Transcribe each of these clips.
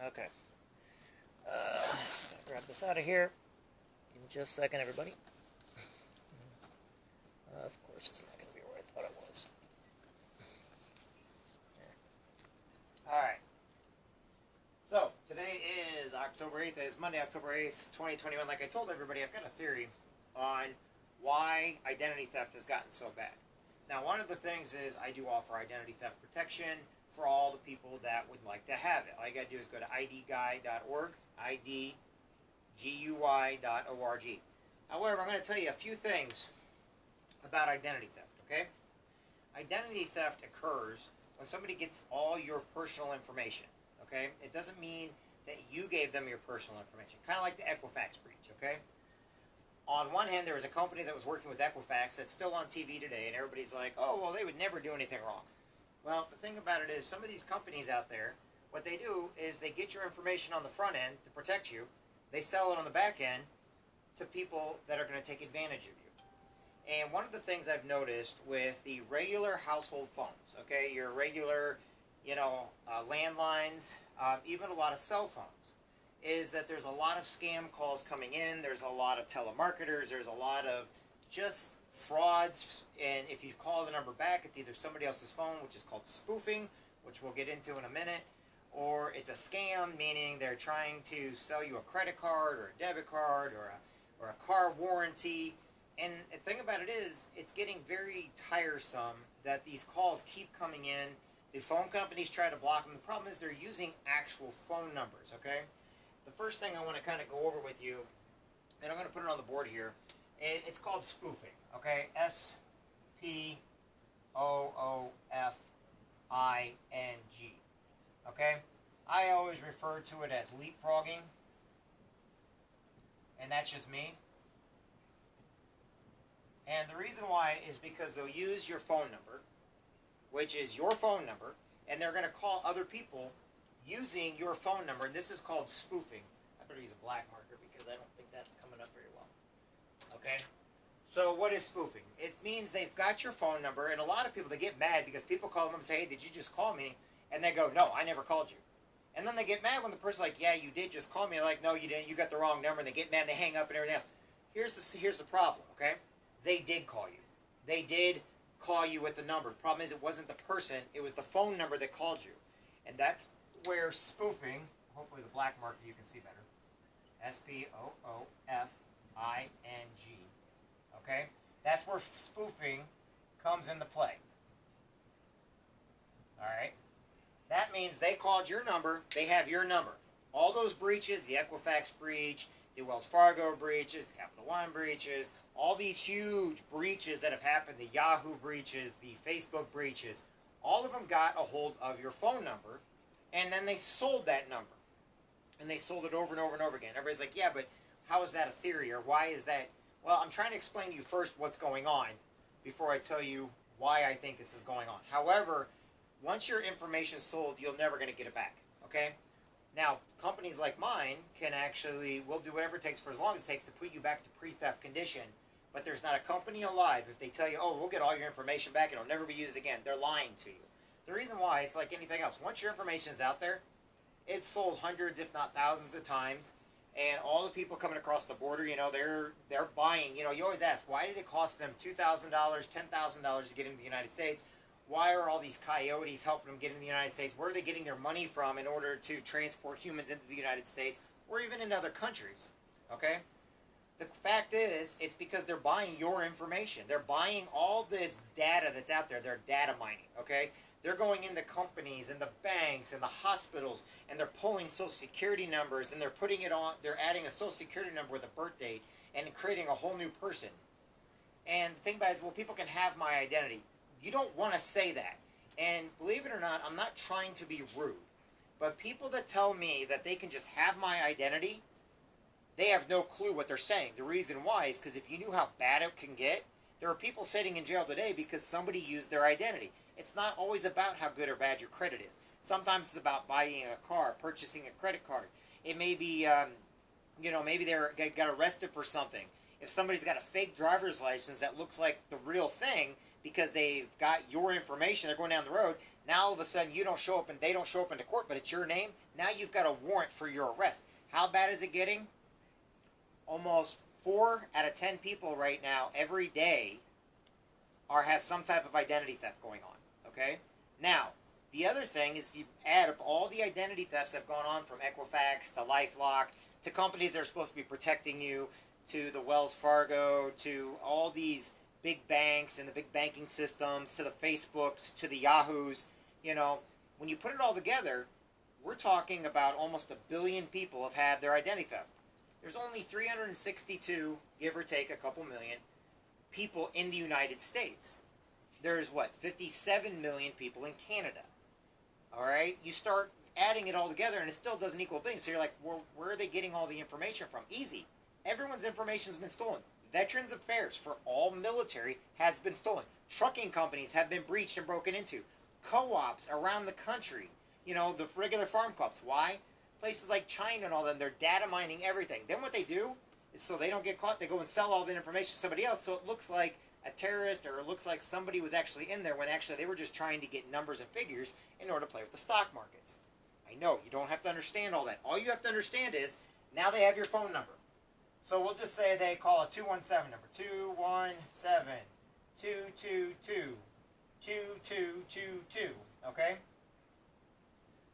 Okay. Grab this out of here. In just a second, everybody. Of course, it's not going to be where I thought it was. Alright. So, today is October 8th. It's Monday, October 8th, 2021. Like I told everybody, I've got a theory on why identity theft has gotten so bad. Now, one of the things is I do offer identity theft protection for all the people that would like to have it. All you got to do is go to idguy.org, idguy.org. However, I'm going to tell you a few things about identity theft, okay? Identity theft occurs when somebody gets all your personal information, okay? It doesn't mean that you gave them your personal information. Kind of like the Equifax breach, okay? On one hand, there was a company that was working with Equifax that's still on TV today, and everybody's like, oh, well, they would never do anything wrong. Well, the thing about it is some of these companies out there, what they do is they get your information on the front end to protect you. They sell it on the back end to people that are going to take advantage of you. And one of the things I've noticed with the regular household phones, okay, your regular, landlines, even a lot of cell phones, is that there's a lot of scam calls coming in. There's a lot of telemarketers. There's a lot of just frauds. And if you call the number back, it's either somebody else's phone, which is called spoofing, which we'll get into in a minute, or it's a scam, meaning they're trying to sell you a credit card or a debit card or a car warranty. And the thing about it is, it's getting very tiresome that these calls keep coming in. The phone companies try to block them. The problem is they're using actual phone numbers, okay? The first thing I want to kind of go over with you, and I'm going to put it on the board here, it's called spoofing, okay? S-P-O-O-F-I-N-G, okay? I always refer to it as leapfrogging, and that's just me. And the reason why is because they'll use your phone number, which is your phone number, and they're going to call other people using your phone number. And this is called spoofing. I better use a black marker because I don't think that's coming up very well. Okay? So what is spoofing? It means they've got your phone number, and a lot of people, they get mad because people call them and say, hey, did you just call me? And they go, no, I never called you. And then they get mad when the person's like, yeah, you did just call me. They're like, no, you didn't. You got the wrong number. And they get mad, they hang up and everything else. Here's the problem, okay? They did call you. They did call you with the number. The problem is it wasn't the person, it was the phone number that called you. And that's where spoofing, hopefully the black marker you can see better, S-P-O-O-F-I-N-G, okay? That's where spoofing comes into play. Alright? That means they called your number, they have your number. All those breaches, the Equifax breach, the Wells Fargo breaches, the Capital One breaches, all these huge breaches that have happened, the Yahoo breaches, the Facebook breaches, all of them got a hold of your phone number, and then they sold that number. And they sold it over and over and over again. Everybody's like, yeah, but how is that a theory, or why is that? Well, I'm trying to explain to you first what's going on before I tell you why I think this is going on. However, once your information is sold, you're never going to get it back, okay? Now, companies like mine will do whatever it takes for as long as it takes to put you back to pre-theft condition, but there's not a company alive, if they tell you, oh, we'll get all your information back, it'll never be used again, they're lying to you. The reason why, it's like anything else. Once your information is out there, it's sold hundreds, if not thousands of times, and all the people coming across the border, they're buying. You always ask, why did it cost them $2,000, $10,000 to get into the United States? Why are all these coyotes helping them get into the United States? Where are they getting their money from in order to transport humans into the United States or even in other countries? Okay? The fact is, it's because they're buying your information. They're buying all this data that's out there. They're data mining, okay? They're going into companies and the banks and the hospitals, and they're pulling Social Security numbers, and they're putting it on, they're adding a Social Security number with a birth date and creating a whole new person. And the thing about it is, well, people can have my identity. You don't want to say that. And believe it or not, I'm not trying to be rude, but people that tell me that they can just have my identity, they have no clue what they're saying. The reason why is because if you knew how bad it can get, there are people sitting in jail today because somebody used their identity. It's not always about how good or bad your credit is. Sometimes it's about buying a car, purchasing a credit card. It may be, maybe they got arrested for something. If somebody's got a fake driver's license that looks like the real thing because they've got your information. They're going down the road. Now all of a sudden you don't show up and they don't show up into court, but it's your name. Now you've got a warrant for your arrest. How bad is it getting? Almost 4 out of 10 people right now every day have some type of identity theft going on. Okay? Now, the other thing is if you add up all the identity thefts that have gone on from Equifax to LifeLock to companies that are supposed to be protecting you, to the Wells Fargo, to all these big banks and the big banking systems, to the Facebooks, to the Yahoos, when you put it all together, we're talking about almost 1 billion people have had their identity theft. There's only 362, give or take a couple million, people in the United States. There's 57 million people in Canada. All right? You start adding it all together and it still doesn't equal a billion. So you're like, well, where are they getting all the information from? Easy. Everyone's information has been stolen. Veterans Affairs for all military has been stolen. Trucking companies have been breached and broken into. Co-ops around the country, the regular farm co-ops. Why? Places like China and all them, they're data mining everything. Then what they do is so they don't get caught, they go and sell all the information to somebody else so it looks like a terrorist or it looks like somebody was actually in there when actually they were just trying to get numbers and figures in order to play with the stock markets. I know, you don't have to understand all that. All you have to understand is now they have your phone number. So we'll just say they call a 217 number. 217-222-2222. Okay?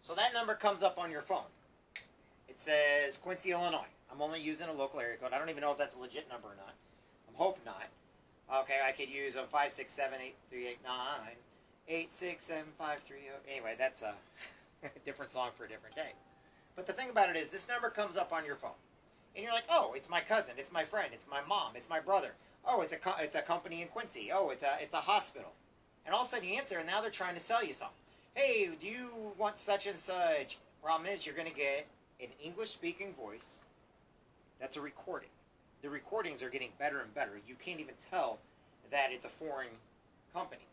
So that number comes up on your phone. It says Quincy, Illinois. I'm only using a local area code. I don't even know if that's a legit number or not. I'm hoping not. Okay, I could use a 567-8389-867-530. Anyway, that's a different song for a different day. But the thing about it is, this number comes up on your phone. And you're like, oh, it's my cousin, it's my friend, it's my mom, it's my brother. Oh, it's a company in Quincy. Oh, it's a hospital. And all of a sudden you answer, and now they're trying to sell you something. Hey, do you want such and such? Problem is, you're going to get an English-speaking voice. That's a recording. The recordings are getting better and better. You can't even tell that it's a foreign company.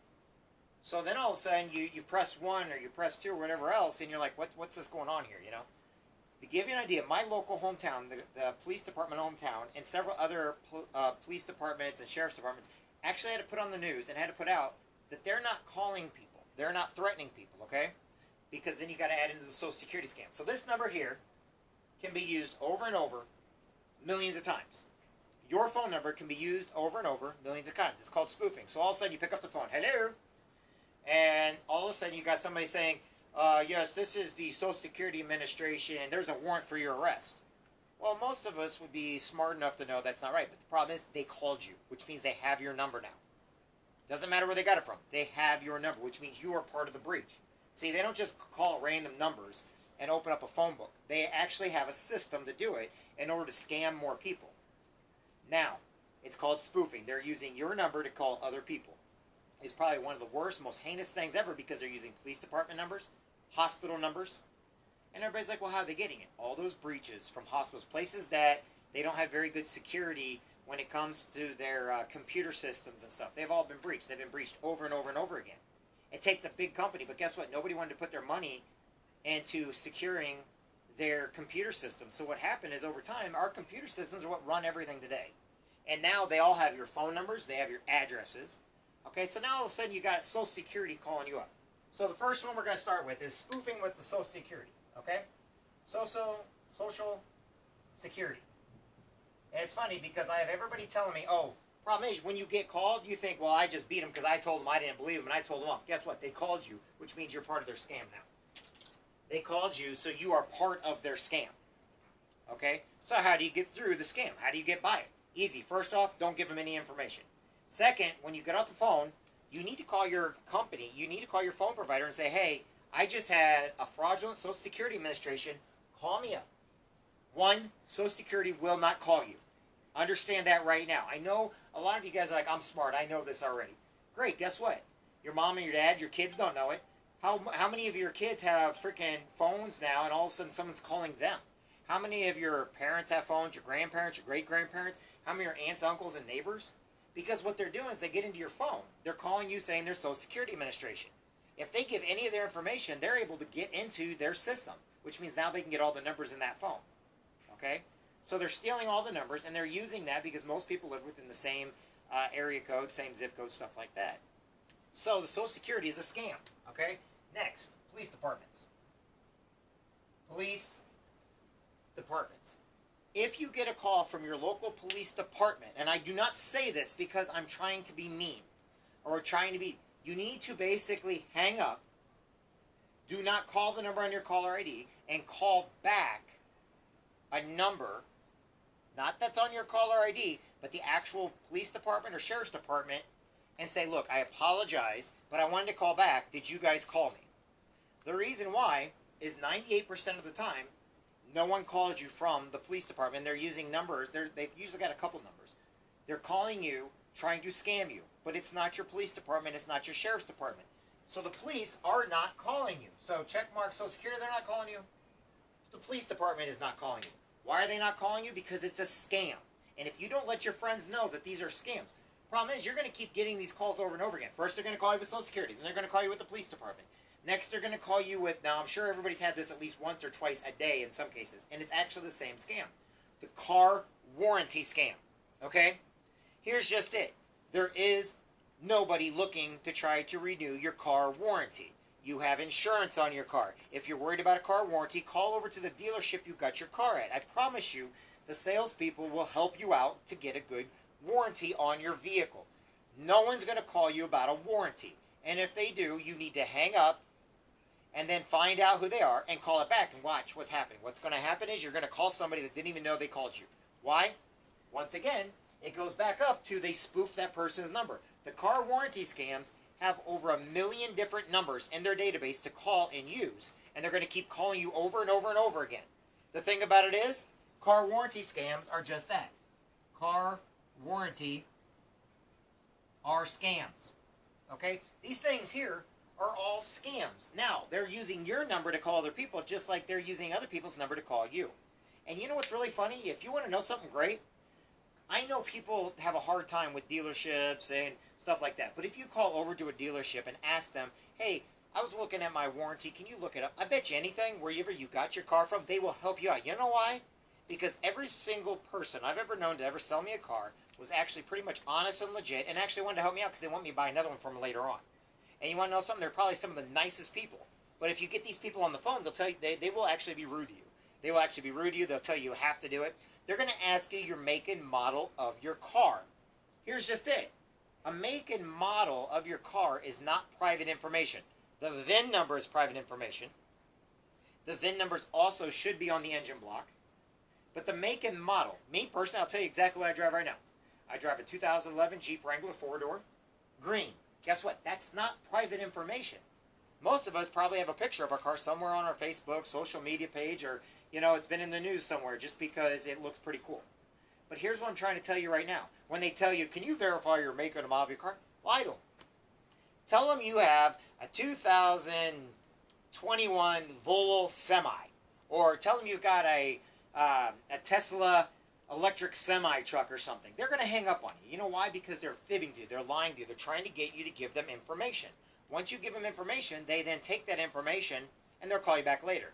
So then all of a sudden you press 1 or you press 2 or whatever else, and you're like, what's this going on here, To give you an idea, my local hometown, the police department hometown, and several other police departments and sheriff's departments actually had to put on the news and had to put out that they're not calling people. They're not threatening people, okay? Because then you got to add into the Social Security scam. So this number here can be used over and over millions of times. Your phone number can be used over and over millions of times. It's called spoofing. So all of a sudden you pick up the phone, hello, and all of a sudden you got somebody saying, yes, this is the Social Security Administration, and there's a warrant for your arrest. Well, most of us would be smart enough to know that's not right, but the problem is they called you, which means they have your number now. Doesn't matter where they got it from. They have your number, which means you are part of the breach. See, they don't just call random numbers and open up a phone book. They actually have a system to do it in order to scam more people. Now, it's called spoofing. They're using your number to call other people. It's probably one of the worst, most heinous things ever because they're using police department numbers, hospital numbers, and everybody's like, well, how are they getting it? All those breaches from hospitals, places that they don't have very good security when it comes to their computer systems and stuff. They've all been breached. They've been breached over and over and over again. It takes a big company, but guess what? Nobody wanted to put their money into securing their computer systems. So what happened is over time, our computer systems are what run everything today. And now they all have your phone numbers. They have your addresses. Okay, so now all of a sudden you got Social Security calling you up. So the first one we're going to start with is spoofing with the Social Security. Okay? Social Security. And it's funny because I have everybody telling me, oh, problem is when you get called, you think, well, I just beat them because I told them I didn't believe them and I told them off. Guess what? They called you, which means you're part of their scam now. They called you, so you are part of their scam. Okay? So how do you get through the scam? How do you get by it? Easy. First off, don't give them any information. Second, when you get off the phone, you need to call your company, you need to call your phone provider and say, hey, I just had a fraudulent Social Security Administration, call me up. One, Social Security will not call you. Understand that right now. I know a lot of you guys are like, I'm smart, I know this already. Great, guess what? Your mom and your dad, your kids don't know it. How many of your kids have freaking phones now and all of a sudden someone's calling them? How many of your parents have phones, your grandparents, your great-grandparents? How many of your aunts, uncles, and neighbors? Because what they're doing is they get into your phone. They're calling you saying they're Social Security Administration. If they give any of their information, they're able to get into their system, which means now they can get all the numbers in that phone. Okay? So they're stealing all the numbers, and they're using that because most people live within the same area code, same zip code, stuff like that. So the Social Security is a scam. Okay? Next, police departments. Police departments. If you get a call from your local police department, and I do not say this because I'm trying to be mean or trying to be, you need to basically hang up, do not call the number on your caller ID, and call back a number, not that's on your caller ID, but the actual police department or sheriff's department, and say, look, I apologize, but I wanted to call back. Did you guys call me? The reason why is 98% of the time, no one called you from the police department. They're using numbers. They've usually got a couple numbers. They're calling you, trying to scam you. But it's not your police department. It's not your sheriff's department. So the police are not calling you. So check mark Social Security, they're not calling you. The police department is not calling you. Why are they not calling you? Because it's a scam. And if you don't let your friends know that these are scams, problem is you're going to keep getting these calls over and over again. First they're going to call you with Social Security. Then they're going to call you with the police department. Next, they're going to call you with, now I'm sure everybody's had this at least once or twice a day in some cases, and it's actually the same scam. The car warranty scam, okay? Here's just it. There is nobody looking to try to renew your car warranty. You have insurance on your car. If you're worried about a car warranty, call over to the dealership you got your car at. I promise you, the salespeople will help you out to get a good warranty on your vehicle. No one's going to call you about a warranty. And if they do, you need to hang up, and then find out who they are and call it back and watch what's happening. What's going to happen is you're going to call somebody that didn't even know they called you. Why? Once again, it goes back up to they spoof that person's number. The car warranty scams have over 1 million different numbers in their database to call and use, and they're going to keep calling you over and over and over again. The thing about it is, car warranty scams are just that. Car warranty are scams. Okay? These things here are all scams. Now, they're using your number to call other people just like they're using other people's number to call you. And you know what's really funny? If you want to know something great, I know people have a hard time with dealerships and stuff like that. But if you call over to a dealership and ask them, hey, I was looking at my warranty, can you look it up? I bet you anything, wherever you got your car from, they will help you out. You know why? Because every single person I've ever known to ever sell me a car was actually pretty much honest and legit and actually wanted to help me out because they want me to buy another one from them later on. And you want to know something? They're probably some of the nicest people. But if you get these people on the phone, they'll tell you they will actually be rude to you. They will actually be rude to you. They'll tell you you have to do it. They're going to ask you your make and model of your car. Here's just it. A make and model of your car is not private information. The VIN number is private information. The VIN numbers also should be on the engine block. But the make and model, me personally, I'll tell you exactly what I drive right now. I drive a 2011 Jeep Wrangler 4-door, green. Guess what? That's not private information. Most of us probably have a picture of our car somewhere on our Facebook, social media page, or, it's been in the news somewhere just because it looks pretty cool. But here's what I'm trying to tell you right now. When they tell you, can you verify your make and model of your car? Lie to them. Tell them you have a 2021 Volvo Semi. Or tell them you've got a Tesla electric semi truck or something. They're going to hang up on you. You know why? Because they're fibbing to you. They're lying to you. They're trying to get you to give them information. Once you give them information, they then take that information and they'll call you back later.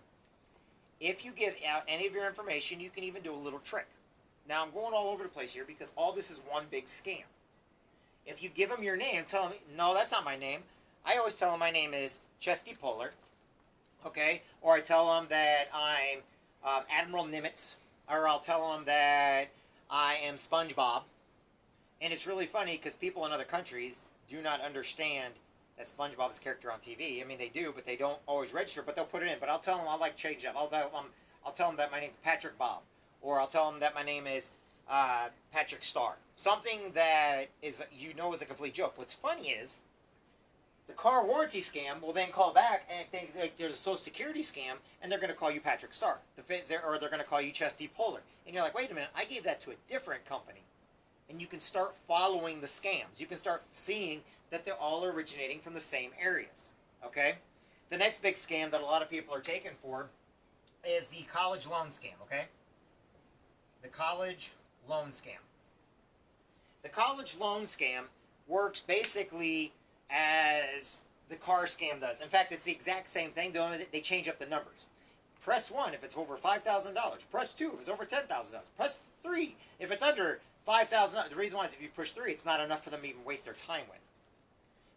If you give out any of your information, you can even do a little trick. Now, I'm going all over the place here because all this is one big scam. If you give them your name, tell them, no, that's not my name. I always tell them my name is Chesty Polar. Okay? Or I tell them that I'm Admiral Nimitz. Or I'll tell them that I am SpongeBob. And it's really funny because people in other countries do not understand that SpongeBob is a character on TV. I mean, they do, but they don't always register, but they'll put it in. But I'll tell them I'll like change up. I'll tell them that my name's Patrick Bob. Or I'll tell them that my name is Patrick Star. Something that is is a complete joke. What's funny is the car warranty scam will then call back and think there's a Social Security scam, and they're going to call you Patrick Star, or they're going to call you Chesty Polar. And you're like, wait a minute, I gave that to a different company. And you can start following the scams. You can start seeing that they're all originating from the same areas. Okay? The next big scam that a lot of people are taken for is the college loan scam. Okay? The college loan scam. The college loan scam works basically as the car scam does. In fact, it's the exact same thing. They change up the numbers. Press 1 if it's over $5,000. Press 2 if it's over $10,000. Press 3 if it's under $5,000. The reason why is if you push 3, it's not enough for them to even waste their time with.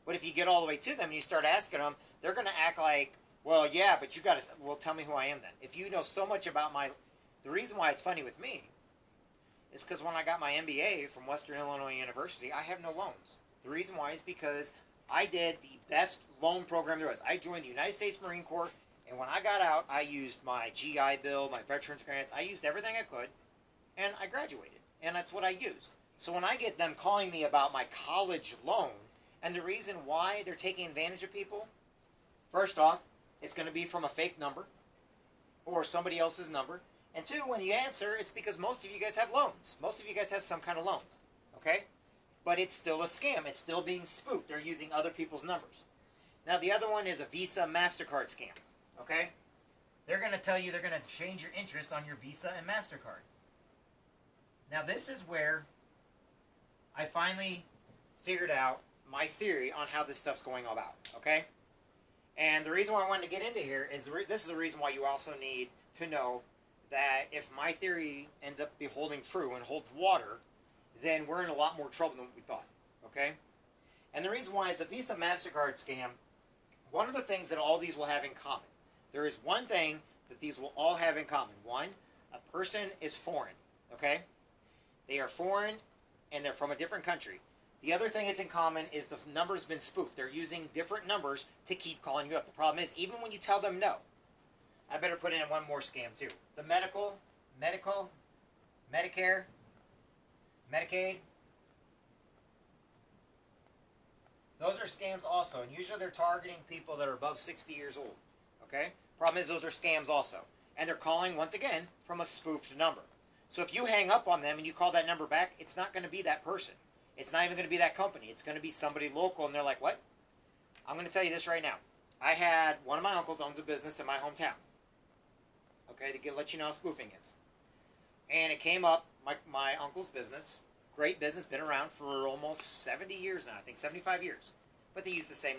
But if you get all the way to them and you start asking them, they're going to act like, well, yeah, but you got to, well, tell me who I am then. If you know so much about the reason why it's funny with me is because when I got my MBA from Western Illinois University, I have no loans. The reason why is because I did the best loan program there was. I joined the United States Marine Corps, and when I got out, I used my GI Bill, my veterans grants. I used everything I could, and I graduated, and that's what I used. So when I get them calling me about my college loan, and the reason why they're taking advantage of people, first off, it's going to be from a fake number or somebody else's number. And two, when you answer, it's because most of you guys have loans. Most of you guys have some kind of loans, okay? But it's still a scam. It's still being spoofed. They're using other people's numbers. Now, the other one is a Visa MasterCard scam, okay? They're going to tell you they're going to change your interest on your Visa and MasterCard. Now, this is where I finally figured out my theory on how this stuff's going about, okay? And the reason why I wanted to get into here is this is the reason why you also need to know that if my theory ends up being holding true and holds water, then we're in a lot more trouble than we thought, okay? And the reason why is the Visa MasterCard scam, one of the things that all these will have in common, there is one thing that these will all have in common. One, a person is foreign, okay? They are foreign and they're from a different country. The other thing that's in common is the number's been spoofed. They're using different numbers to keep calling you up. The problem is, even when you tell them no, I better put in one more scam too. The medical, Medicare, Medicaid, those are scams also. And usually they're targeting people that are above 60 years old. Okay? Problem is, those are scams also. And they're calling, once again, from a spoofed number. So if you hang up on them and you call that number back, it's not going to be that person. It's not even going to be that company. It's going to be somebody local, and they're like, what? I'm going to tell you this right now. I had one of my uncles owns a business in my hometown. Okay, to let you know how spoofing is. And it came up, my uncle's business, great business, been around for almost 70 years now, I think 75 years. But they use the same number.